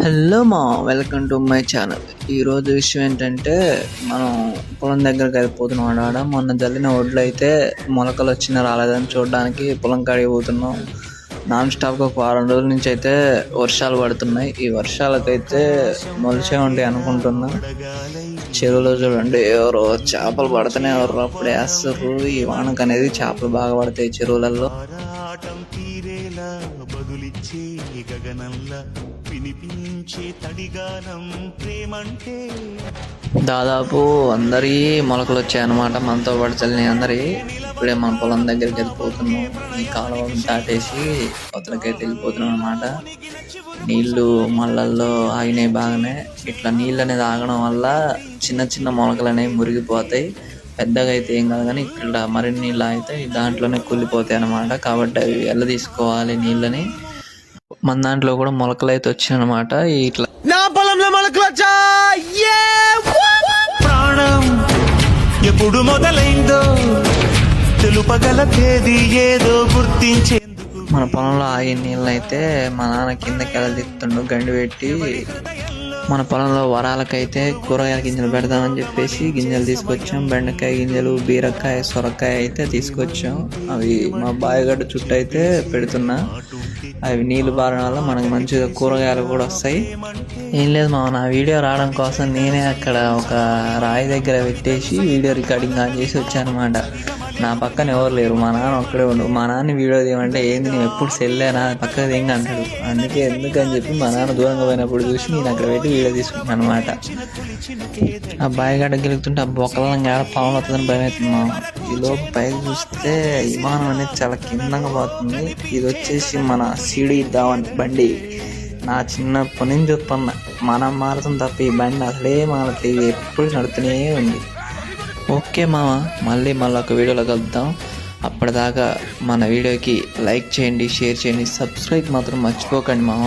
Hello మా welcome to my channel. ఈరోజు విషయం ఏంటంటే మనం పొలం దగ్గరికి వెళ్ళిపోతున్నాం. ఆడ మొన్న జల్లిన ఒడ్లు అయితే మొలకలు వచ్చినా రాలేదని చూడడానికి పొలం కాడికి పోతున్నాం. నాన్ స్టాప్గా ఒక వారం రోజుల నుంచి అయితే వర్షాలు పడుతున్నాయి. ఈ వర్షాలకైతే మొలిచే ఉంటాయి అనుకుంటున్నా. చెరువులో చూడండి ఎవరో చేపలు పడుతున్నాయి, ఎవరు అప్పుడు వేస్తారు. ఈ వానకు అనేది చేపలు బాగా పడతాయి చెరువులలో. బదులిచ్చే గగనంలా వినిపించే తడిగానం ప్రేమంటే దాదాపు అందరి మొలకలు వచ్చాయన్నమాట. మనతో పాటు చల్లిన అందరి ఇప్పుడే మన పొలం దగ్గరికి వెళ్ళిపోతున్నాం. ఈ కాలువ దాటేసి కొత్తలకైతే వెళ్ళిపోతున్నాం అన్నమాట. నీళ్లు మళ్ళల్లో ఆగినాయి బాగానే. ఇట్లా నీళ్ళు అనేది ఆగడం వల్ల చిన్న చిన్న మొలకలు అనేవి మురిగిపోతాయి. పెద్దగా అయితే ఏం కాదు, కానీ ఇక్కడ మరిన్ని నీళ్ళు అయితే దాంట్లోనే కూలిపోతాయి అన్నమాట. కాబట్టి అవి వెళ్ళ తీసుకోవాలి నీళ్ళని. మన దాంట్లో కూడా మొలకలు అయితే వచ్చాయి అన్నమాట. ఇట్లా నా పొలంలో మొలకలు వచ్చాయి. ప్రాణం ఎప్పుడు మొదలైందో తెలుపగల తేదీ ఏదో గుర్తించేందుకు మన పొలంలో ఆగిన నీళ్ళు అయితే మా నాన్న కిందకి వెళ్ళదిస్తుండు గండి పెట్టి. మన పొలంలో వరాలకైతే కూరగాయల గింజలు పెడదామని చెప్పేసి గింజలు తీసుకొచ్చాం. బెండకాయ గింజలు, బీరకాయ, సొరకాయ అయితే తీసుకొచ్చాం. అవి మా బావిగడ్డ చుట్టూ అయితే పెడుతున్నా. అవి నీళ్ళు బారడం వల్ల మనకు మంచిగా కూరగాయలు కూడా వస్తాయి. ఏం లేదు మా నా వీడియో రావడం కోసం నేనే అక్కడ ఒక రాయి దగ్గర పెట్టేసి వీడియో రికార్డింగ్ ఆన్ చేసి వచ్చాను అనమాట. నా పక్కన ఎవరు లేరు, మా నాన్న ఒక్కడే ఉండు. మా నాన్న వీడియో తీయమంటే ఏంది నేను ఎప్పుడు సెల్లేనా పక్కన దింగ అంటాడు. అందుకే ఎందుకని చెప్పి మా నాన్న దూరంగా పోయినప్పుడు చూసి నేను అక్కడ పెట్టి వీడియో తీసుకుంటాను అనమాట. ఆ బాయిగడ్డ గెలుగుతుంటే ఆ బొక్కలంగా ఏడ పాములు వస్తుందని భయం అవుతుంది మా. ఈ లోపు పైకి చూస్తే విమానం అనేది చాలా కిందంగా పోతుంది. ఇది వచ్చేసి మన సిడి ధావన్ బండి. నా చిన్నప్పటి నుంచి చూస్తున్నా, మనం మారుతుంది తప్ప ఈ బండి అసలే మారతే ఎప్పుడు నడుతూనే ఉంది. ఓకే మామ, మళ్ళీ ఒక వీడియోలో కలుద్దాం. అప్పటిదాకా మన వీడియోకి లైక్ చేయండి, షేర్ చేయండి, సబ్స్క్రైబ్ మాత్రం మర్చిపోకండి మామ.